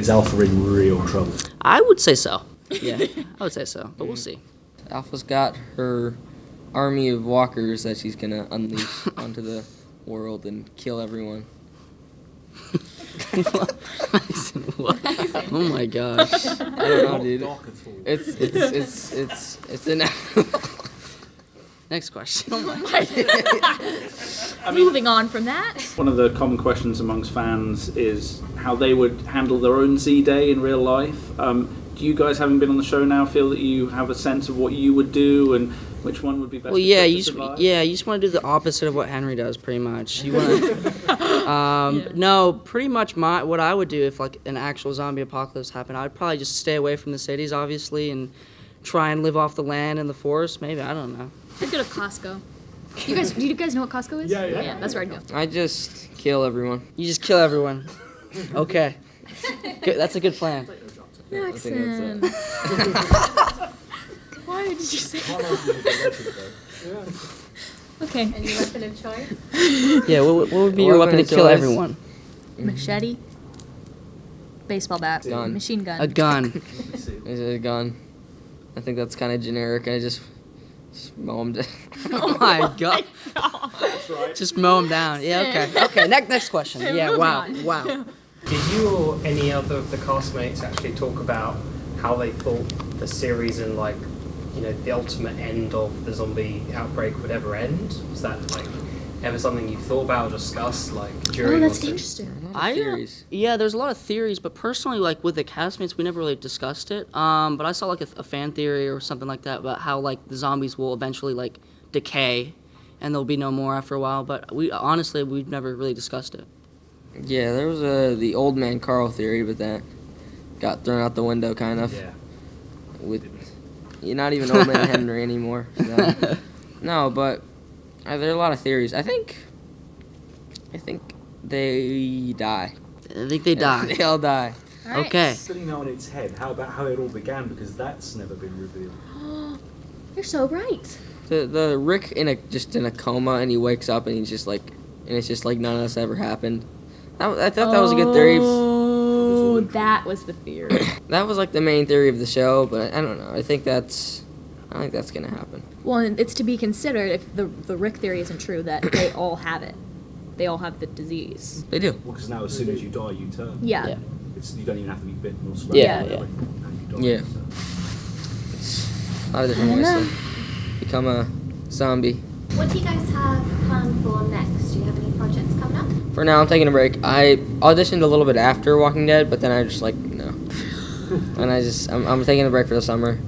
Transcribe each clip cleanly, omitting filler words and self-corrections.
Is Alpha in real trouble? I would say so. Yeah, I would say so, but we'll see. Alpha's got her army of walkers that she's gonna unleash onto the world and kill everyone. What? Oh my gosh. I don't know, dude. It's inevitable. Next question. Oh my God. Moving on from that. One of the common questions amongst fans is how they would handle their own Z-Day in real life. Do you guys, having been on the show now, feel that you have a sense of what you would do and which one would be best? Well, yeah, you just want to do the opposite of what Henry does, pretty much. You want to, no, pretty much what I would do if like an actual zombie apocalypse happened, I'd probably just stay away from the cities, obviously, and try and live off the land and the forest. Maybe, I don't know. I'd go to Costco. Do you guys know what Costco is? Yeah, that's where I'd go. I just kill everyone. You just kill everyone. Okay. Good, that's a good plan. Macsen. Why did you say that? Okay. And your weapon of choice? Yeah, what would be your weapon to kill everyone? Machete. Baseball bat. Gun. Machine gun. A gun. Is it a gun? I think that's kind of generic. I just mow them down. Oh my god. That's right. Just mow them down. Yeah, okay. Okay, next question. Yeah, wow. Did you or any other of the castmates actually talk about how they thought the series and, like, you know, the ultimate end of the zombie outbreak would ever end? Was that, like, ever something you thought about or discussed, like, during? Oh, that's interesting. Theories. Yeah, there's a lot of theories, but personally, like, with the castmates, we never really discussed it. But I saw, like, a fan theory or something like that about how, like, the zombies will eventually, like, decay and there'll be no more after a while. But we've never really discussed it. Yeah, there was the old man Carl theory, but that got thrown out the window, kind of. Yeah. You're not even old man Henry anymore. So. No, but there are a lot of theories. I think they die. I think they die. They all die. All right. Okay. Sitting now on its head, how about how it all began? Because that's never been revealed. You're so right. The Rick just in a coma, and he wakes up and he's just like, and it's just like none of this ever happened. I thought that was a good theory. Oh, that was the theory. That was like the main theory of the show, but I don't know. I think that's gonna happen. Well, and it's to be considered if the Rick theory isn't true that they all have it. They all have the disease. They do. Well, because now as soon as you die, you turn. Yeah. Yeah. You don't even have to be bitten or scratched. Yeah. And you Yeah. die, so. It's a lot of different ways to become a zombie. What do you guys have planned for next? Do you have any projects coming up? For now, I'm taking a break. I auditioned a little bit after Walking Dead, but then I just like no. And I'm taking a break for the summer.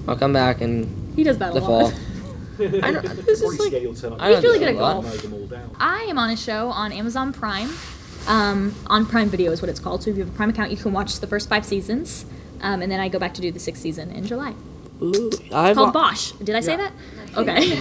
I'll come back in He does that the a lot. fall. I know. This is like, He's really good at golf. Mow them all down. I am on a show on Amazon Prime. On Prime Video is what it's called. So if you have a Prime account, you can watch the first 5 seasons. And then I go back to do the 6th season in July. Ooh, It's called Bosch. Did I say that? Okay.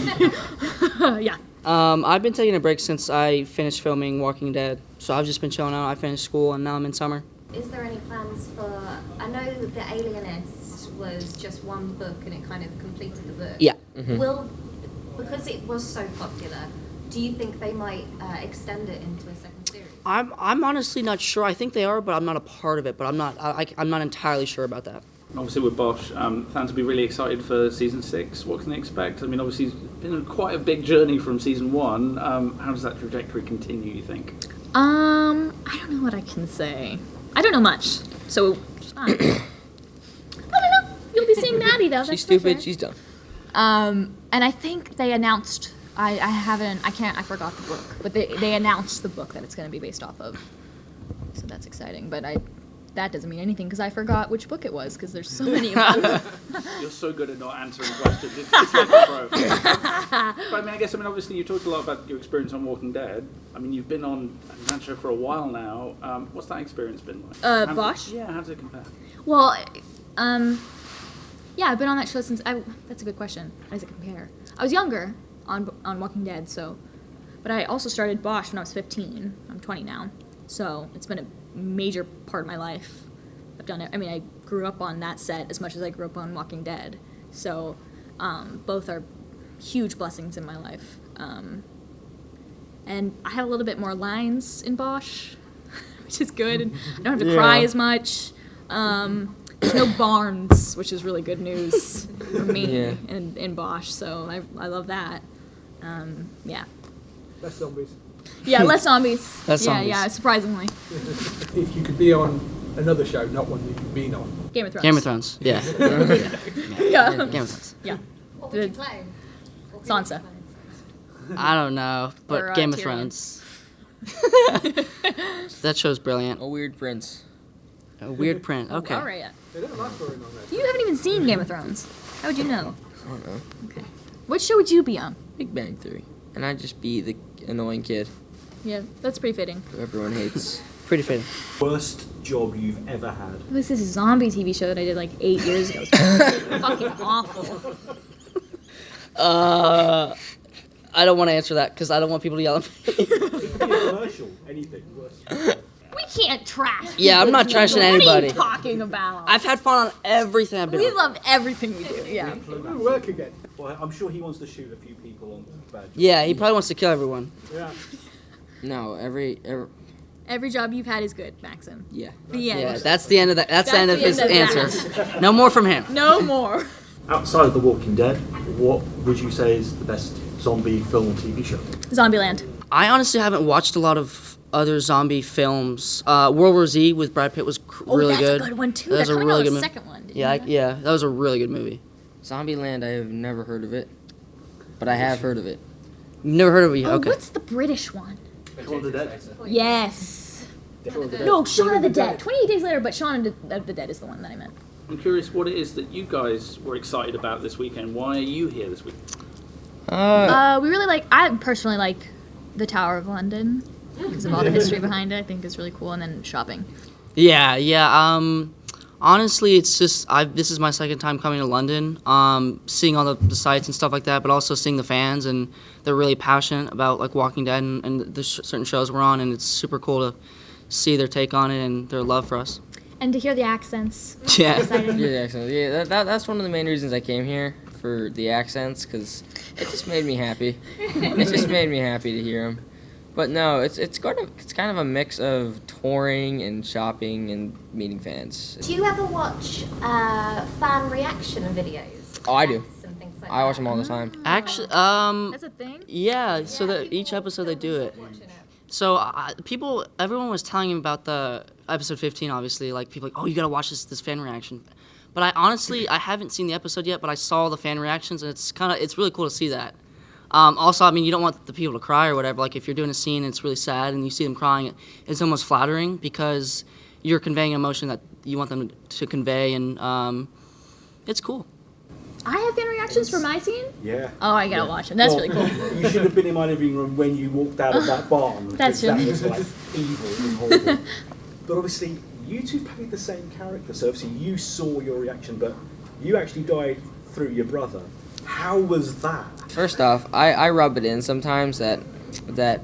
Yeah. I've been taking a break since I finished filming Walking Dead. So I've just been chilling out. I finished school and now I'm in summer. Is there any plans for... I know that The Alienist was just one book and it kind of completed the book. Yeah. Mm-hmm. Because it was so popular, do you think they might extend it into a second series? I'm honestly not sure. I think they are, but I'm not a part of it. But I'm not entirely sure about that. Obviously with Bosch, fans will be really excited for season 6. What can they expect? I mean, obviously it's been quite a big journey from season 1. How does that trajectory continue, you think? I don't know what I can say. I don't know much. So, I don't know. You'll be seeing Maddie though. she's That's for stupid. sure. She's dumb. And I think they announced. I forgot the book, but they announced the book that it's going to be based off of. So that's exciting. But that doesn't mean anything because I forgot which book it was because there's so many of them. You're so good at not answering questions. It's like a pro. But I mean, obviously you talked a lot about your experience on Walking Dead. I mean, you've been on that show for a while now. What's that experience been like? Bosch? Yeah, how does it compare? Well, yeah, I've been on that show since. That's a good question. How does it compare? I was younger on Walking Dead, so, but I also started Bosch when I was 15. I'm 20 now, so it's been a major part of my life. I've done it. I mean, I grew up on that set as much as I grew up on Walking Dead, so both are huge blessings in my life. And I had a little bit more lines in Bosch, which is good, and I don't have to cry as much. There's no barns, which is really good news for me Yeah. in Bosch, so I love that. Yeah. Less zombies. Yeah, less zombies. Less yeah, zombies. yeah, surprisingly. If you could be on another show, not one you've been on. Game of Thrones. Game of Thrones. Yeah. Yeah. Game of Thrones. Yeah. What would you play? What would you Sansa. play? I don't know, but Or, Game of Tyrion. Thrones. That show's brilliant. A weird prince. A weird print. Okay. All right. They don't like Thorin on there. You haven't even seen Game of Thrones. How would you know? I don't know. Okay. What show would you be on? Big Bang Theory. And I'd just be the annoying kid Yeah, that's pretty fitting. who everyone hates. Pretty fitting. Worst job you've ever had? This is a zombie TV show that I did like 8 years ago. It's fucking awful. I don't want to answer that because I don't want people to yell at me. Commercial, anything. Worst. We can't trash. Yeah, I'm not people's trashing people. anybody. What are you talking about? I've had fun on everything I've been We on. love everything we do. Yeah. We'll work again. Well, I'm sure he wants to shoot a few people on bad. Yeah, he probably wants to kill everyone. Yeah. No, every Every job you've had is good, Macsen. yeah. The end. Yeah, that's the end of that. That's the end of his the end of answer. No more from him. No more. Outside of The Walking Dead, what would you say is the best zombie film or TV show? Zombieland. I honestly haven't watched a lot of other zombie films. World War Z with Brad Pitt was Oh, really that's good. a good one too. That was They're a coming really out good with a movie. second one. Did Yeah, you know that? yeah, that was a really good movie. Zombieland, I have never heard of it, but I have heard of it. You've never heard of it? Oh, Okay. what's the British one? Shaun of the Dead. Yes. Shaun of the Dead. No, Shaun of the Dead. 28 Days Later, but Shaun of the Dead is the one that I meant. I'm curious what it is that you guys were excited about this weekend. Why are you here this week? We really like. I personally like the Tower of London because of all the history behind it. I think it's really cool, and then shopping. Yeah, yeah. Honestly, it's just this is my second time coming to London. Seeing all the sites and stuff like that, but also seeing the fans, and they're really passionate about like Walking Dead and the certain shows we're on, and it's super cool to see their take on it and their love for us. And to hear the accents. Yeah. Exciting. Yeah, the accents. Yeah, that's one of the main reasons I came here, for the accents, because it just made me happy. It just made me happy to hear them. But no, it's kind of a mix of touring and shopping and meeting fans. Do you ever watch fan reaction videos? Oh, I do. And things like I watch that? them all the time. Actually, That's a thing. yeah. So Yeah, that people each episode they do it. watching it. So everyone was telling him about the episode 15. Obviously, like people like, oh, you gotta watch this fan reaction. But I haven't seen the episode yet. But I saw the fan reactions, and it's really cool to see that. Also, I mean, you don't want the people to cry or whatever. Like if you're doing a scene and it's really sad and you see them crying, it's almost flattering because you're conveying an emotion that you want them to convey, and it's cool. I have fan reactions for my scene. Yeah. Oh, I gotta watch them. That's really cool. You should have been in my living room when you walked out of that barn. That's because true. That was like evil. It was horrible. But obviously, you two played the same character, so obviously you saw your reaction, but you actually died through your brother. How was that? First off, I rub it in sometimes that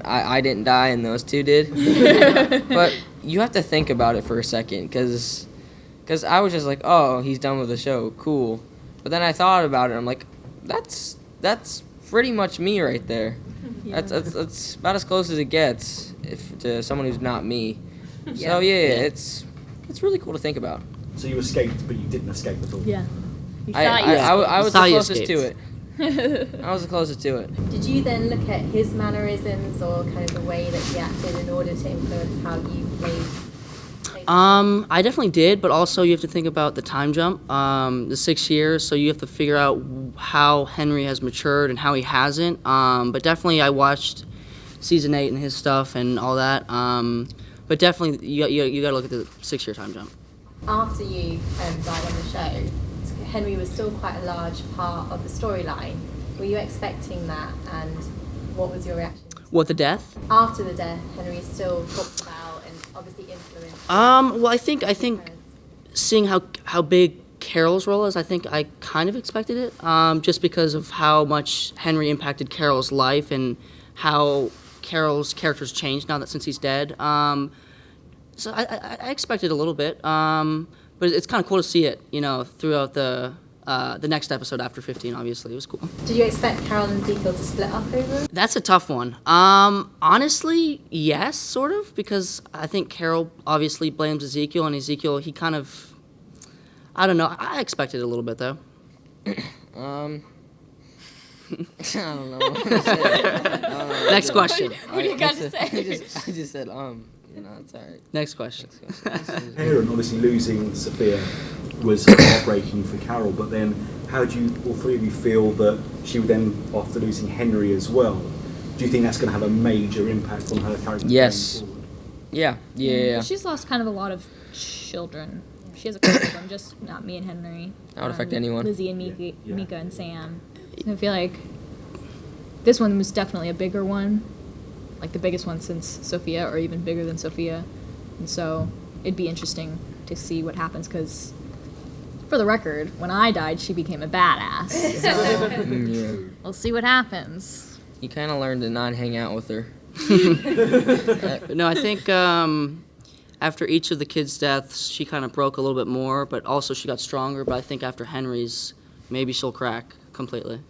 I didn't die and those two did. But you have to think about it for a second, because I was just like, oh, he's done with the show, cool. But then I thought about it, and I'm like, that's pretty much me right there. Yeah. That's about as close as it gets to someone who's not me. So yeah, it's really cool to think about. So you escaped, but you didn't escape at all. Yeah. You I thought you was the Thought you closest to it. escaped. I was the closest to it. Did you then look at his mannerisms or kind of the way that he acted in order to influence how you played? I definitely did, but also you have to think about the time jump, the 6 years. So you have to figure out how Henry has matured and how he hasn't. But definitely, I watched season 8 and his stuff and all that. But definitely, you got to look at the 6-year time jump. After you died on the show, Henry was still quite a large part of the storyline. Were you expecting that, and what was your reaction? What, the death? After the death, Henry is still talked about and obviously influenced. Well, I think seeing how big Carol's role is, I think I kind of expected it, just because of how much Henry impacted Carol's life and how Carol's character's changed now that since he's dead. So I expected a little bit, but it's kind of cool to see it, throughout the next episode after 15. Obviously, it was cool. Did you expect Carol and Ezekiel to split up over it? That's a tough one. Honestly, yes, sort of, because I think Carol obviously blames Ezekiel, and Ezekiel, he kind of I don't know. I expected it a little bit though. I don't know. What to say. Next question. What do you got to say? I just said, it's alright. Next question. Parent, obviously losing Sophia was heartbreaking for Carol, but then how do you, all three of you, feel that she would then, after losing Henry as well, do you think that's going to have a major impact on her character? Yes. going forward? Yeah. She's lost kind of a lot of children. She has a couple of them, just not me and Henry. That would affect anyone. Lizzie and Mika and Sam. So I feel like this one was definitely a bigger one, like the biggest one since Sophia, or even bigger than Sophia. And so it'd be interesting to see what happens, because for the record, when I died, she became a badass. So we'll see what happens. You kind of learned to not hang out with her. No, I think after each of the kids' deaths, she kind of broke a little bit more, but also she got stronger. But I think after Henry's, maybe she'll crack completely,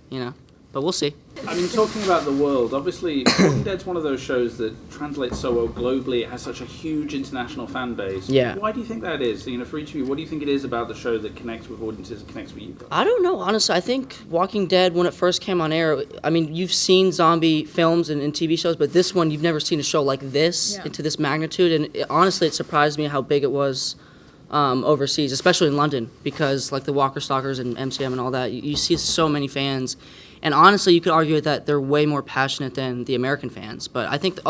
But we'll see. I mean, talking about the world, obviously, Walking Dead's one of those shows that translates so well globally. It has such a huge international fan base. Yeah. Why do you think that is? For each of you, what do you think it is about the show that connects with audiences and connects with you guys? I don't know, honestly. I think Walking Dead, when it first came on air, I mean, you've seen zombie films and TV shows, but this one, you've never seen a show like this, to this magnitude. And honestly, it surprised me how big it was overseas, especially in London, because like the Walker Stalkers and MCM and all that, you see so many fans. And honestly, you could argue that they're way more passionate than the American fans. But I think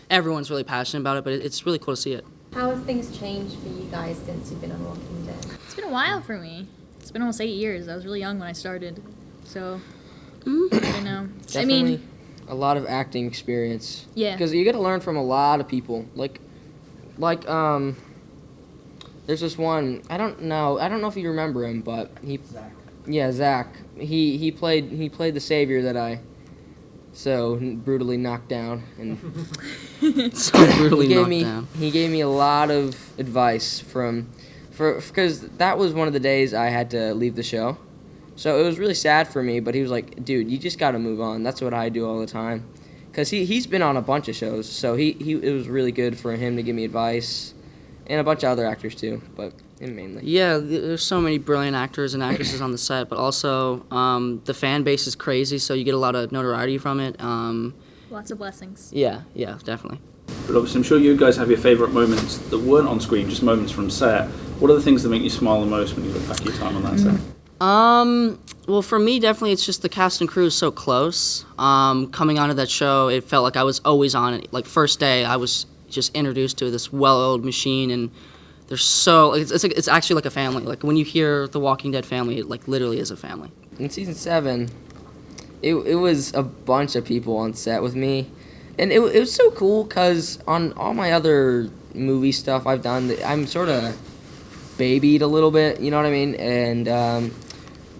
everyone's really passionate about it, but it's really cool to see it. How have things changed for you guys since you've been on Walking Dead? It's been a while for me. It's been almost 8 years. I was really young when I started. So, I don't know. Definitely a lot of acting experience. Yeah. Because you got to learn from a lot of people. Like, there's this one, I don't know if you remember him, but Zach. Yeah, Zach. He played the savior that I so brutally knocked down, and he gave me a lot of advice because that was one of the days I had to leave the show. So it was really sad for me, but he was like, "Dude, you just got to move on." That's what I do all the time. Cuz he's been on a bunch of shows, so it was really good for him to give me advice, and a bunch of other actors too, but him mainly. Yeah, there's so many brilliant actors and actresses on the set, but also the fan base is crazy, so you get a lot of notoriety from it. Lots of blessings. Yeah, definitely. But obviously, I'm sure you guys have your favourite moments that weren't on screen, just moments from set. What are the things that make you smile the most when you look back at your time on that set? Well, for me, definitely, it's just the cast and crew is so close. Coming onto that show, it felt like I was always on it. Like, first day, I was just introduced to this well-oiled machine, and it's actually like a family. Like, when you hear the Walking Dead family, it, like, literally is a family. In season 7, it was a bunch of people on set with me. And it was so cool because on all my other movie stuff I've done, I'm sort of babied a little bit, you know what I mean? And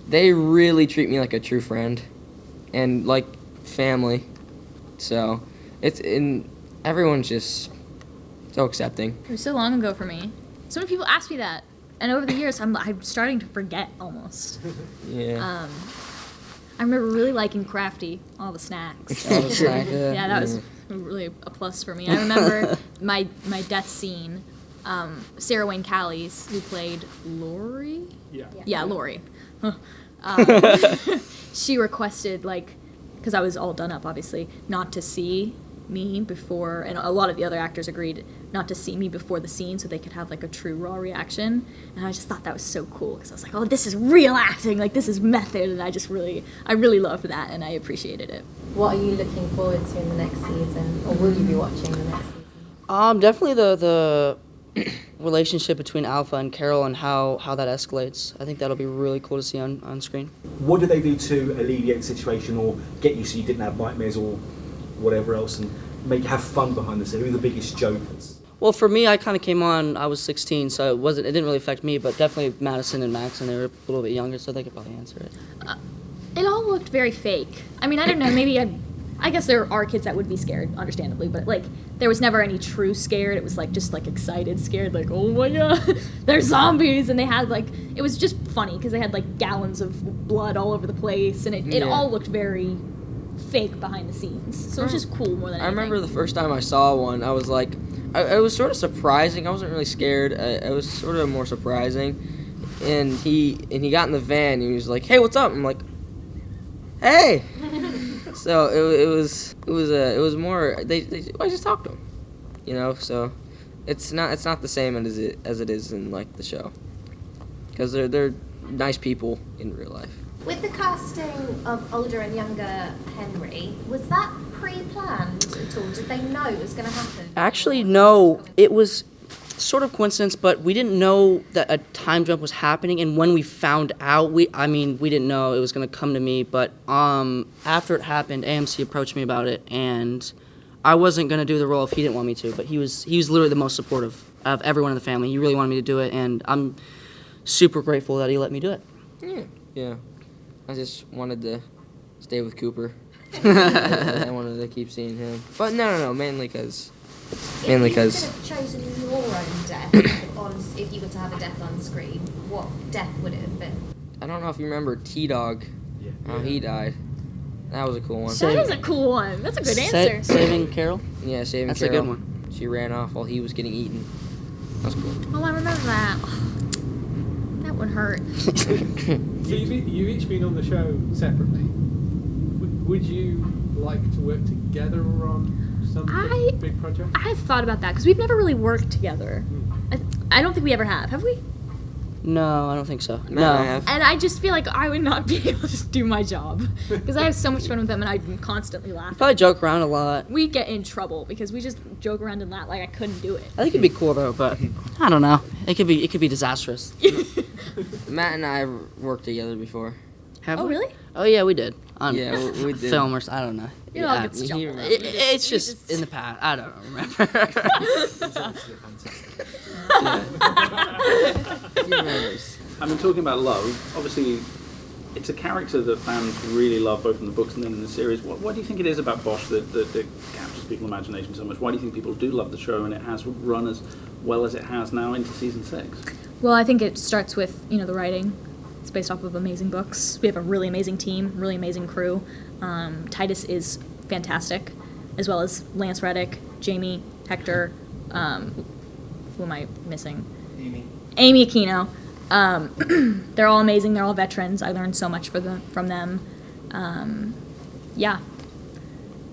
they really treat me like a true friend and like family. So everyone's just so accepting. It was so long ago for me. So many people ask me that, and over the years, I'm starting to forget almost. Yeah. I remember really liking Crafty, all the snacks. Yeah, that was really a plus for me. I remember my death scene. Sarah Wayne Callies, who played Lori. Yeah, Lori. She requested, because I was all done up, obviously, not to see me before, and a lot of the other actors agreed not to see me before the scene so they could have a true raw reaction. And I just thought that was so cool because I was like, oh, this is real acting, this is method, and I really loved that, and I appreciated it. What are you looking forward to in the next season, or will you be watching the next season? Definitely the relationship between Alpha and Carol and how that escalates. I think that'll be really cool to see on screen. What did they do to alleviate the situation or get you so you didn't have nightmares or whatever else and make you have fun behind the scene? Who are the biggest jokers? Well, for me, I kind of came on, I was 16, so it didn't really affect me, but definitely Madison and Macsen, they were a little bit younger, so they could probably answer it. It all looked very fake. I mean, I don't know, maybe I guess there are kids that would be scared, understandably, but there was never any true scared. It was just excited scared, oh my god, they're zombies, and they had it was just funny because they had gallons of blood all over the place, and it all looked very fake behind the scenes. So it was just cool more than anything. I remember the first time I saw one, I was it was sort of surprising. I wasn't really scared. It was sort of more surprising. and he got in the van. And he was like, "Hey, what's up?" I'm like, "Hey." So it was more. I just talked to him, you know. So it's not the same as it is in like the show, because they're nice people in real life. With the casting of older and younger Henry, was that pre-planned at all? Did they know it was going to happen? Actually, no. It was sort of coincidence, but we didn't know that a time jump was happening. And when we found out, we didn't know it was going to come to me. But after it happened, AMC approached me about it, and I wasn't going to do the role if he didn't want me to. But he was literally the most supportive of everyone in the family. He really wanted me to do it, and I'm super grateful that he let me do it. Yeah. I just wanted to stay with Cooper. I wanted to keep seeing him. But no, mainly because. If you could have chosen your own death if you were to have a death on screen, what death would it have been? I don't know if you remember T-Dog, how he died. That was a cool one. That is a cool one. That's a good answer. Saving Carol? Yeah, saving That's Carol. a good one. She ran off while he was getting eaten. That was cool. Oh, I remember that. That one hurt. So you've each been on the show separately. Would you like to work together on some big project? I've thought about that because we've never really worked together. I don't think we ever have. Have we? No, I don't think so. I No. have. And I just feel like I would not be able to do my job because I have so much fun with them and I'm constantly laughing. Probably joke around a lot. We get in trouble because we just joke around and laugh like I couldn't do it. I think it'd be cool though, but I don't know. It could be disastrous. Matt and I worked together before. Have Oh, we? really? Oh yeah, we did. On Yeah, we did. film or I don't know. You know, it's he jumbled. remembers. It's just in the past. I don't remember. He remembers. I mean, talking about love, obviously, it's a character that fans really love, both in the books and then in the series. What do you think it is about Bosch that captures people's imagination so much? Why do you think people do love the show and it has run as well as it has now into season 6? Well, I think it starts with, the writing. It's based off of amazing books. We have a really amazing team, really amazing crew. Titus is fantastic, as well as Lance Reddick, Jamie, Hector, who am I missing? Amy Aquino. They're all amazing. They're all veterans. I learned so much from them. Yeah.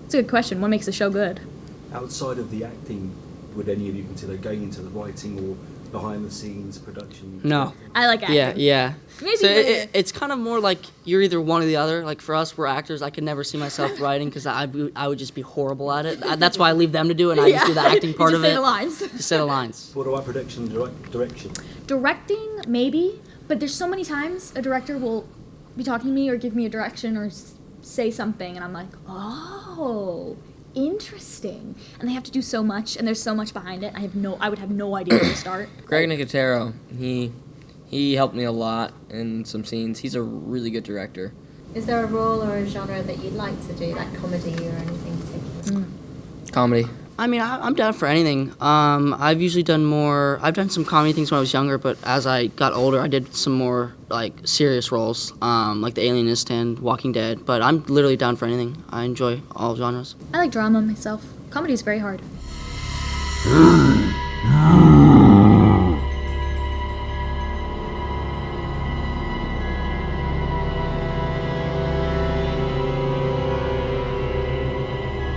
It's a good question. What makes the show good? Outside of the acting, would any of you consider going into the writing or behind the scenes production? No. I like acting. Yeah. Maybe So later. it's kind of more like you're either one or the other. Like for us, we're actors. I could never see myself writing because I would just be horrible at it. That's why I leave them to do it. And I just do the acting part You of just it. say the lines. Just say the lines. What about production and direction? Directing, maybe, but there's so many times a director will be talking to me or give me a direction or say something, and I'm like, oh, interesting. And they have to do so much, and there's so much behind it. I would have no idea where to start. Greg Nicotero, he helped me a lot in some scenes. He's a really good director. Is there a role or a genre that you'd like to do, like comedy or anything particular? Comedy. I mean, I'm down for anything. I've done some comedy things when I was younger, but as I got older, I did some more like serious roles, like The Alienist and Walking Dead. But I'm literally down for anything. I enjoy all genres. I like drama myself. Comedy is very hard.